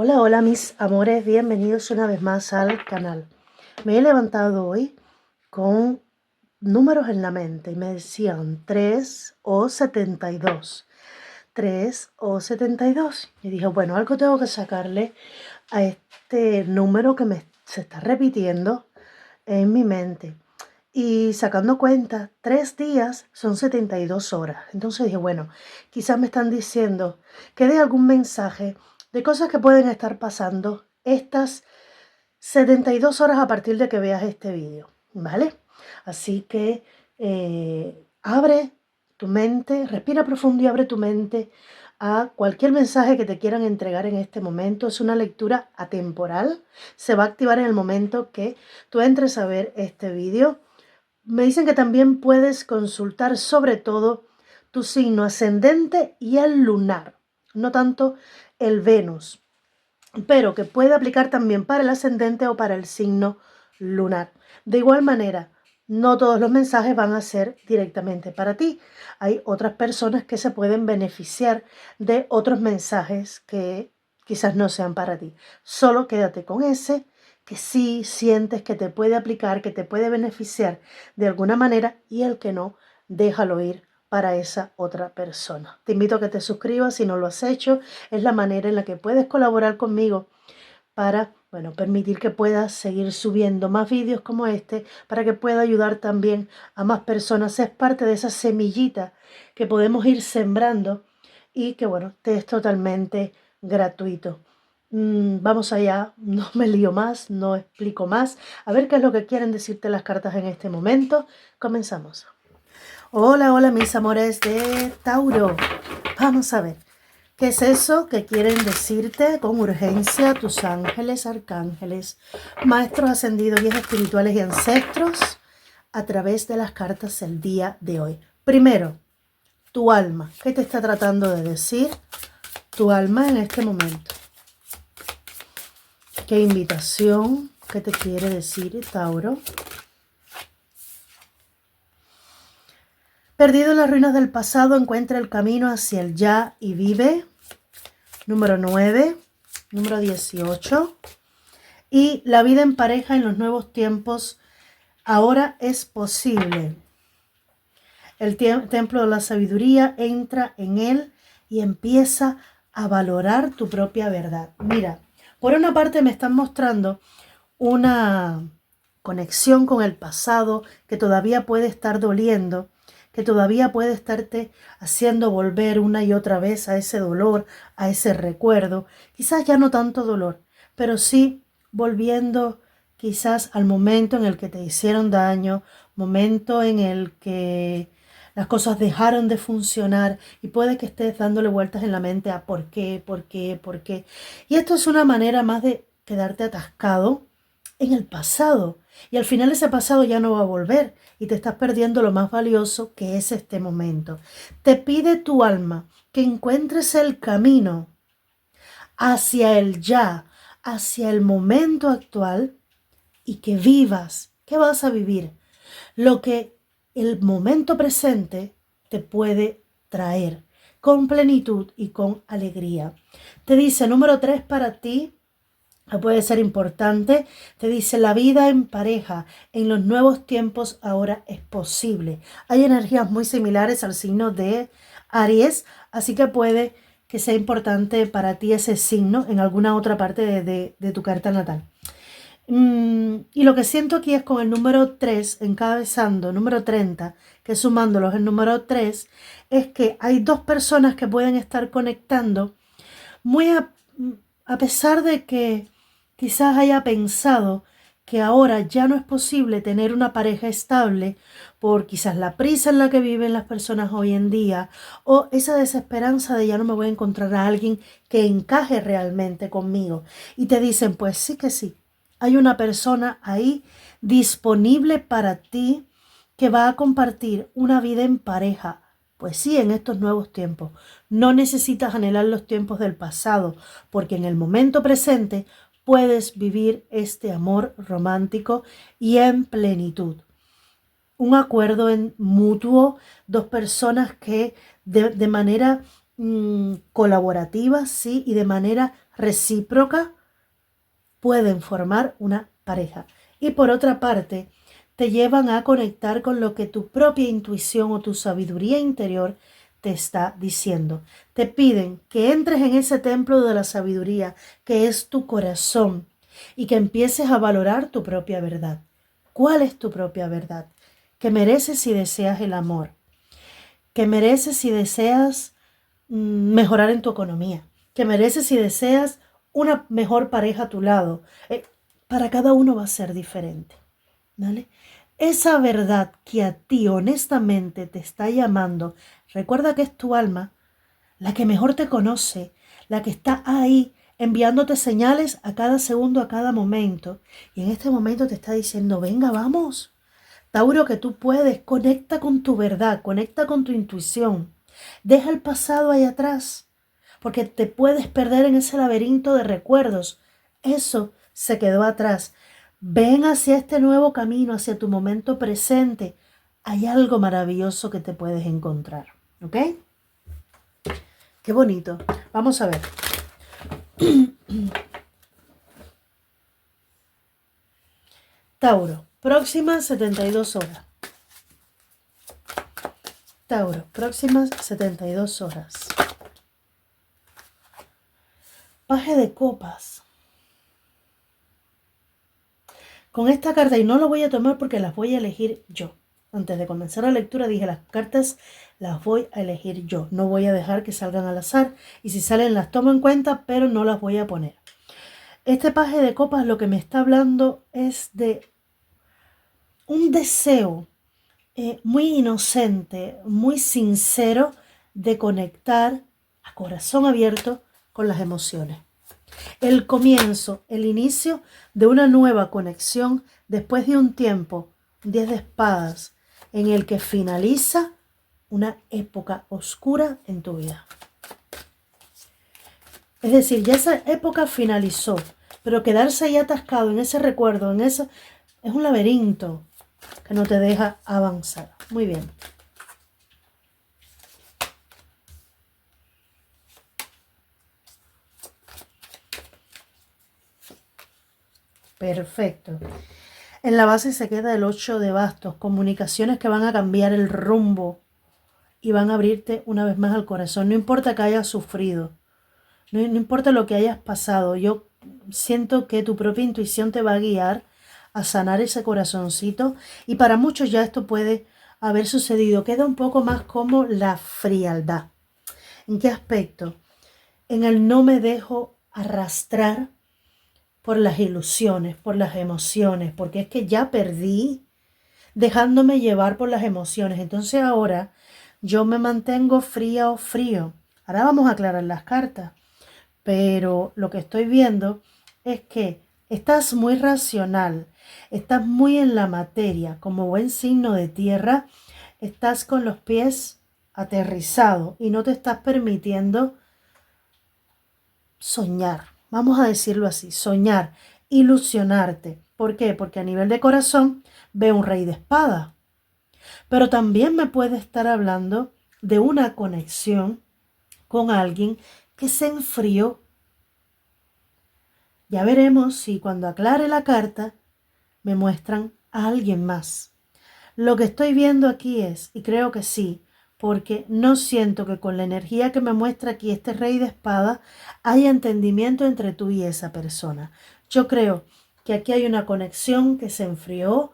Hola, hola mis amores, bienvenidos una vez más al canal. Me he levantado hoy con números en la mente y me decían 3 o 72. 3 o 72. Y dije, bueno, algo tengo que sacarle a este número que se está repitiendo en mi mente. Y sacando cuenta, 3 días son 72 horas. Entonces dije, bueno, quizás me están diciendo que dé algún mensaje de cosas que pueden estar pasando estas 72 horas a partir de que veas este vídeo, ¿vale? Así que abre tu mente, respira profundo y abre tu mente a cualquier mensaje que te quieran entregar en este momento. Es una lectura atemporal, se va a activar en el momento que tú entres a ver este vídeo. Me dicen que también puedes consultar sobre todo tu signo ascendente y el lunar, no tanto el Venus, pero que puede aplicar también para el ascendente o para el signo lunar. De igual manera, no todos los mensajes van a ser directamente para ti. Hay otras personas que se pueden beneficiar de otros mensajes que quizás no sean para ti. Solo quédate con ese que sí sientes que te puede aplicar, que te puede beneficiar de alguna manera, y el que no, déjalo ir para esa otra persona. Te invito a que te suscribas si no lo has hecho. Es la manera en la que puedes colaborar conmigo para, bueno, permitir que puedas seguir subiendo más vídeos como este, para que pueda ayudar también a más personas. Es parte de esa semillita que podemos ir sembrando y que, bueno, te es totalmente gratuito. Vamos allá, no me lío más, no explico más. A ver qué es lo que quieren decirte las cartas en este momento. Comenzamos. Hola, hola mis amores de Tauro. Vamos a ver. ¿Qué es eso que quieren decirte con urgencia tus ángeles, arcángeles, maestros ascendidos, guías espirituales y ancestros a través de las cartas el día de hoy? Primero, tu alma. ¿Qué te está tratando de decir tu alma en este momento? ¿Qué invitación? ¿Qué te quiere decir, Tauro? Perdido en las ruinas del pasado, encuentra el camino hacia el ya y vive. Número 9, número 18. Y la vida en pareja en los nuevos tiempos ahora es posible. El templo de la sabiduría entra en él y empieza a valorar tu propia verdad. Mira, por una parte me están mostrando una conexión con el pasado que todavía puede estar doliendo, que todavía puede estarte haciendo volver una y otra vez a ese dolor, a ese recuerdo. Quizás ya no tanto dolor, pero sí volviendo quizás al momento en el que te hicieron daño, momento en el que las cosas dejaron de funcionar, y puede que estés dándole vueltas en la mente a por qué, por qué, por qué. Y esto es una manera más de quedarte atascado en el pasado. Y al final ese pasado ya no va a volver y te estás perdiendo lo más valioso, que es este momento. Te pide tu alma que encuentres el camino hacia el ya, hacia el momento actual, y que vivas. ¿Qué vas a vivir? Lo que el momento presente te puede traer con plenitud y con alegría. Te dice número 3 para ti. Puede ser importante. Te dice la vida en pareja en los nuevos tiempos ahora es posible. Hay energías muy similares al signo de Aries, así que puede que sea importante para ti ese signo en alguna otra parte de tu carta natal. Y lo que siento aquí es con el número 3 encabezando, número 30, que sumándolos el número 3, es que hay dos personas que pueden estar conectando muy a pesar de que quizás haya pensado que ahora ya no es posible tener una pareja estable por quizás la prisa en la que viven las personas hoy en día, o esa desesperanza de ya no me voy a encontrar a alguien que encaje realmente conmigo. Y te dicen, pues sí que sí, hay una persona ahí disponible para ti que va a compartir una vida en pareja. Pues sí, en estos nuevos tiempos. No necesitas anhelar los tiempos del pasado, porque en el momento presente puedes vivir este amor romántico y en plenitud. Un acuerdo en mutuo, dos personas que de manera colaborativa, sí, y de manera recíproca pueden formar una pareja. Y por otra parte, te llevan a conectar con lo que tu propia intuición o tu sabiduría interior te está diciendo. Te piden que entres en ese templo de la sabiduría que es tu corazón y que empieces a valorar tu propia verdad. ¿Cuál es tu propia verdad? Que mereces si deseas el amor, que mereces si deseas mejorar en tu economía, que mereces si deseas una mejor pareja a tu lado. Para cada uno va a ser diferente, ¿vale? Esa verdad que a ti honestamente te está llamando, recuerda que es tu alma, la que mejor te conoce, la que está ahí enviándote señales a cada segundo, a cada momento. Y en este momento te está diciendo, venga, vamos. Tauro, que tú puedes, conecta con tu verdad, conecta con tu intuición. Deja el pasado ahí atrás, porque te puedes perder en ese laberinto de recuerdos. Eso se quedó atrás. Ven hacia este nuevo camino, hacia tu momento presente. Hay algo maravilloso que te puedes encontrar. ¿Ok? Qué bonito. Vamos a ver. Tauro, próximas 72 horas. Tauro, próximas 72 horas. Paje de copas. Con esta carta, y no lo voy a tomar porque las voy a elegir yo. Antes de comenzar la lectura dije, las cartas las voy a elegir yo. No voy a dejar que salgan al azar. Y si salen las tomo en cuenta, pero no las voy a poner. Este paje de copas lo que me está hablando es de un deseo muy inocente, muy sincero de conectar a corazón abierto con las emociones. El comienzo, el inicio de una nueva conexión después de un tiempo, 10 de espadas, en el que finaliza una época oscura en tu vida. Es decir, ya esa época finalizó, pero quedarse ahí atascado en ese recuerdo, en eso, es un laberinto que no te deja avanzar. Muy bien. Perfecto. En la base se queda el 8 de bastos, comunicaciones que van a cambiar el rumbo y van a abrirte una vez más al corazón. No importa que hayas sufrido, no importa lo que hayas pasado, yo siento que tu propia intuición te va a guiar a sanar ese corazoncito y para muchos ya esto puede haber sucedido. Queda un poco más como la frialdad. ¿En qué aspecto? En el no me dejo arrastrar por las ilusiones, por las emociones, porque es que ya perdí dejándome llevar por las emociones. Entonces ahora yo me mantengo fría o frío. Ahora vamos a aclarar las cartas. Pero lo que estoy viendo es que estás muy racional, estás muy en la materia, como buen signo de tierra, estás con los pies aterrizados y no te estás permitiendo soñar. Vamos a decirlo así, soñar, ilusionarte. ¿Por qué? Porque a nivel de corazón veo un rey de espada. Pero también me puede estar hablando de una conexión con alguien que se enfrió. Ya veremos si cuando aclare la carta me muestran a alguien más. Lo que estoy viendo aquí es, y creo que sí, porque no siento que con la energía que me muestra aquí este rey de espada haya entendimiento entre tú y esa persona. Yo creo que aquí hay una conexión que se enfrió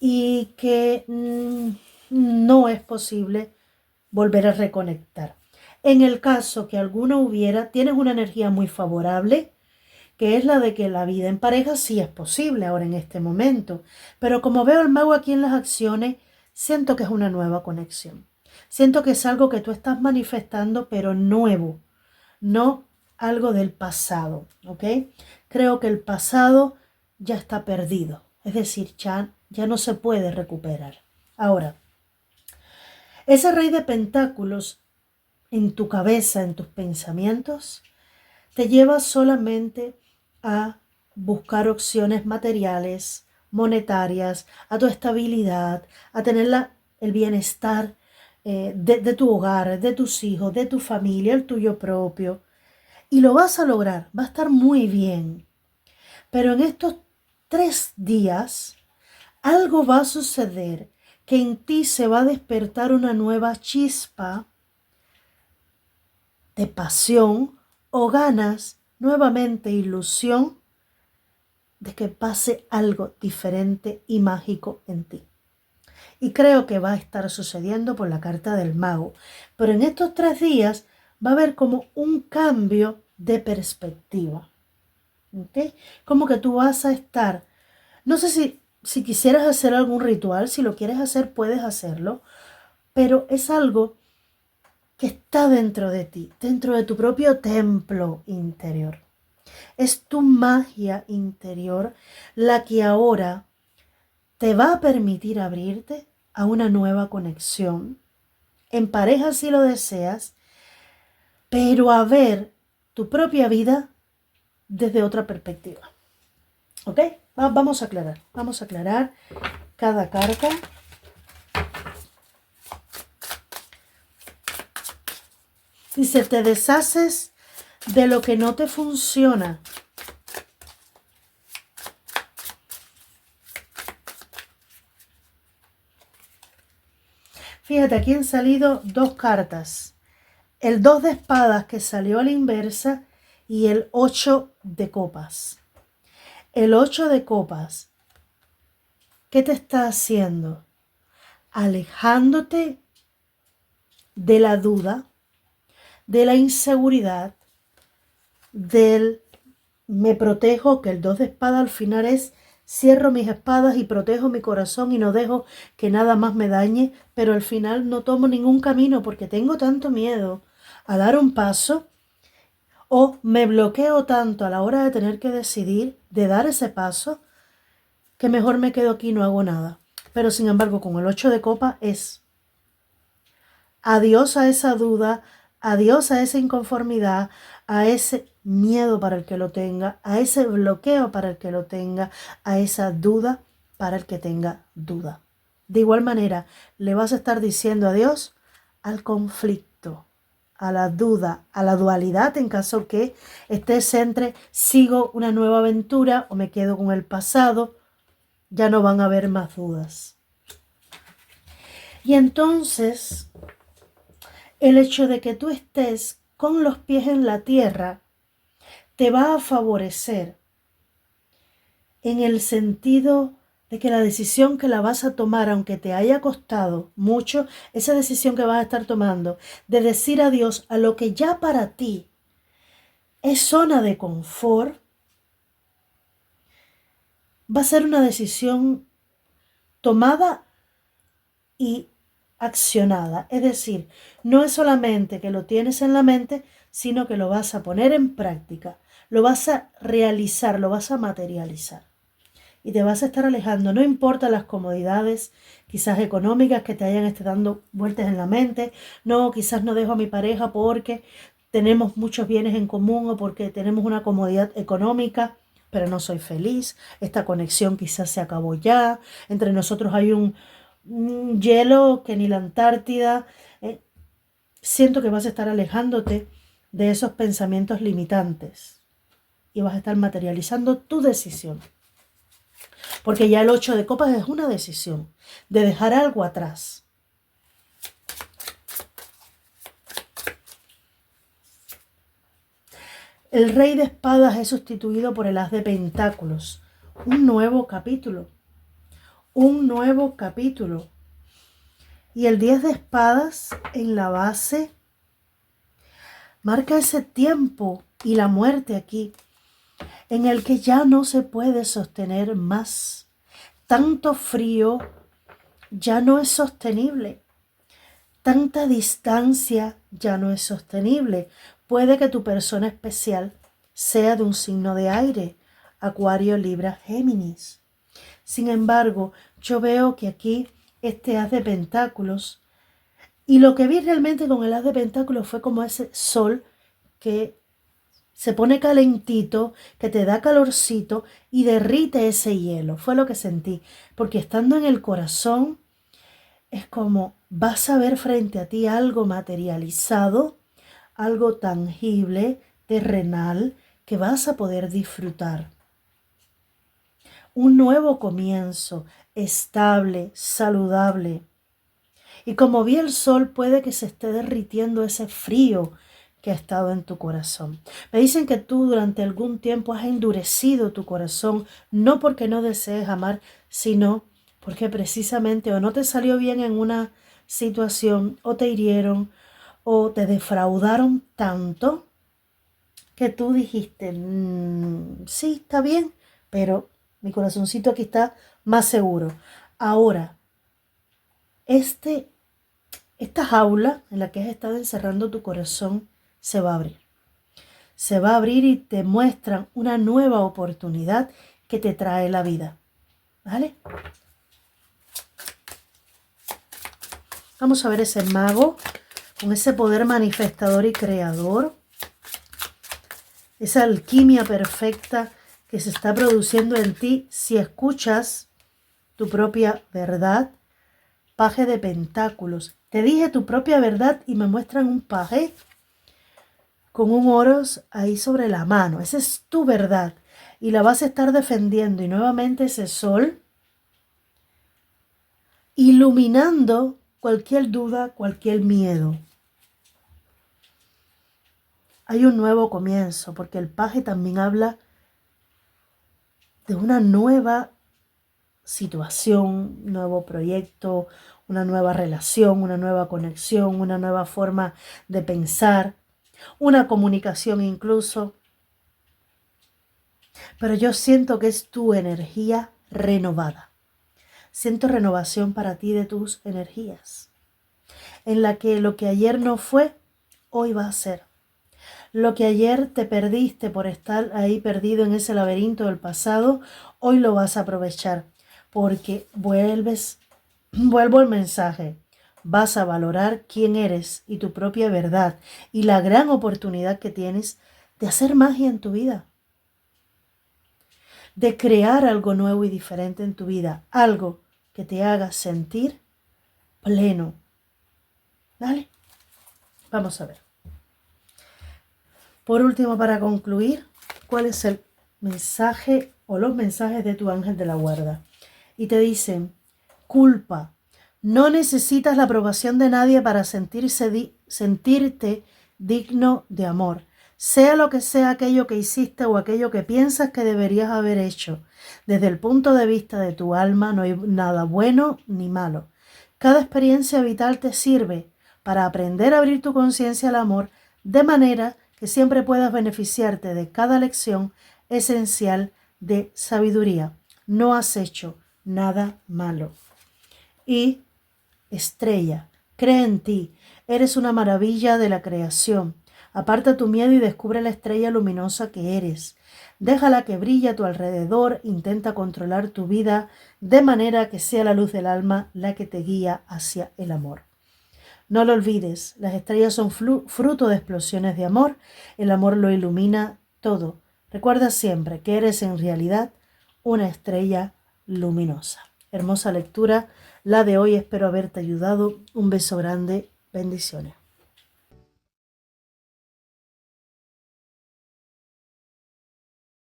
y que no es posible volver a reconectar. En el caso que alguno hubiera, tienes una energía muy favorable, que es la de que la vida en pareja sí es posible ahora en este momento. Pero como veo al mago aquí en las acciones, siento que es una nueva conexión. Siento que es algo que tú estás manifestando, pero nuevo, no algo del pasado, ¿ok? Creo que el pasado ya está perdido, es decir, ya no se puede recuperar. Ahora, ese rey de pentáculos en tu cabeza, en tus pensamientos, te lleva solamente a buscar opciones materiales, monetarias, a tu estabilidad, a tener el bienestar de tu hogar, de tus hijos, de tu familia, el tuyo propio. Y lo vas a lograr, va a estar muy bien. Pero en estos 3 días, algo va a suceder que en ti se va a despertar una nueva chispa de pasión o ganas, nuevamente ilusión de que pase algo diferente y mágico en ti. Y creo que va a estar sucediendo por la carta del mago. Pero en estos 3 días va a haber como un cambio de perspectiva. ¿Okay? Como que tú vas a estar, no sé si quisieras hacer algún ritual, si lo quieres hacer puedes hacerlo, pero es algo que está dentro de ti, dentro de tu propio templo interior. Es tu magia interior la que ahora te va a permitir abrirte a una nueva conexión. En pareja si lo deseas, pero a ver tu propia vida desde otra perspectiva. ¿Ok? Vamos a aclarar cada carta. Dice, te deshaces de lo que no te funciona. Fíjate, aquí han salido 2 cartas. El 2 de espadas que salió a la inversa y el 8 de copas. El 8 de copas, ¿qué te está haciendo? Alejándote de la duda, de la inseguridad, del me protejo, que el 2 de espada al final es cierro mis espadas y protejo mi corazón y no dejo que nada más me dañe, pero al final no tomo ningún camino porque tengo tanto miedo a dar un paso o me bloqueo tanto a la hora de tener que decidir, de dar ese paso, que mejor me quedo aquí y no hago nada. Pero sin embargo, con el 8 de copa es adiós a esa duda, adiós a esa inconformidad, a ese miedo para el que lo tenga, a ese bloqueo para el que lo tenga, a esa duda para el que tenga duda. De igual manera, le vas a estar diciendo adiós al conflicto, a la duda, a la dualidad en caso que estés entre sigo una nueva aventura o me quedo con el pasado. Ya no van a haber más dudas. Y entonces, el hecho de que tú estés con los pies en la tierra te va a favorecer en el sentido de que la decisión que la vas a tomar, aunque te haya costado mucho, esa decisión que vas a estar tomando de decir adiós a lo que ya para ti es zona de confort, va a ser una decisión tomada y accionada. Es decir, no es solamente que lo tienes en la mente, sino que lo vas a poner en práctica, lo vas a realizar, lo vas a materializar. Y te vas a estar alejando, no importa las comodidades, quizás económicas que te hayan estado dando vueltas en la mente, no, quizás no dejo a mi pareja porque tenemos muchos bienes en común o porque tenemos una comodidad económica, pero no soy feliz, esta conexión quizás se acabó ya, entre nosotros hay un hielo que ni la Antártida. Siento que vas a estar alejándote de esos pensamientos limitantes y vas a estar materializando tu decisión. Porque ya el 8 de copas es una decisión de dejar algo atrás. El rey de espadas es sustituido por el as de pentáculos. Un nuevo capítulo. Un nuevo capítulo. Y el 10 de espadas en la base marca ese tiempo y la muerte aquí, en el que ya no se puede sostener más. Tanto frío ya no es sostenible. Tanta distancia ya no es sostenible. Puede que tu persona especial sea de un signo de aire, Acuario, Libra, Géminis. Sin embargo, yo veo que aquí este as de pentáculos, y lo que vi realmente con el as de pentáculos fue como ese sol que se pone calentito, que te da calorcito y derrite ese hielo. Fue lo que sentí, porque estando en el corazón es como vas a ver frente a ti algo materializado, algo tangible, terrenal que vas a poder disfrutar. Un nuevo comienzo, estable, saludable. Y como vi el sol, puede que se esté derritiendo ese frío que ha estado en tu corazón. Me dicen que tú durante algún tiempo has endurecido tu corazón, no porque no desees amar, sino porque precisamente o no te salió bien en una situación, o te hirieron, o te defraudaron tanto que tú dijiste, sí, está bien, pero mi corazoncito aquí está más seguro. Ahora, esta jaula en la que has estado encerrando tu corazón se va a abrir. Se va a abrir y te muestran una nueva oportunidad que te trae la vida. ¿Vale? Vamos a ver ese mago con ese poder manifestador y creador. Esa alquimia perfecta que se está produciendo en ti si escuchas tu propia verdad. Paje de pentáculos. Te dije tu propia verdad y me muestran un paje con un oros ahí sobre la mano. Esa es tu verdad y la vas a estar defendiendo. Y nuevamente ese sol iluminando cualquier duda, cualquier miedo. Hay un nuevo comienzo porque el paje también habla de una nueva situación, un nuevo proyecto, una nueva relación, una nueva conexión, una nueva forma de pensar, una comunicación incluso. Pero yo siento que es tu energía renovada. Siento renovación para ti de tus energías, en la que lo que ayer no fue, hoy va a ser. Lo que ayer te perdiste por estar ahí perdido en ese laberinto del pasado, hoy lo vas a aprovechar, porque vuelvo al mensaje. Vas a valorar quién eres y tu propia verdad y la gran oportunidad que tienes de hacer magia en tu vida, de crear algo nuevo y diferente en tu vida, algo que te haga sentir pleno. ¿Vale? Vamos a ver. Por último, para concluir, ¿cuál es el mensaje o los mensajes de tu ángel de la guarda? Y te dicen, culpa. No necesitas la aprobación de nadie para sentirte digno de amor. Sea lo que sea aquello que hiciste o aquello que piensas que deberías haber hecho. Desde el punto de vista de tu alma no hay nada bueno ni malo. Cada experiencia vital te sirve para aprender a abrir tu conciencia al amor de manera que siempre puedas beneficiarte de cada lección esencial de sabiduría. No has hecho nada malo. Y estrella, cree en ti, eres una maravilla de la creación. Aparta tu miedo y descubre la estrella luminosa que eres. Déjala que brille a tu alrededor, intenta controlar tu vida de manera que sea la luz del alma la que te guía hacia el amor. No lo olvides, las estrellas son fruto de explosiones de amor, el amor lo ilumina todo. Recuerda siempre que eres en realidad una estrella luminosa. Hermosa lectura la de hoy, espero haberte ayudado. Un beso grande, bendiciones.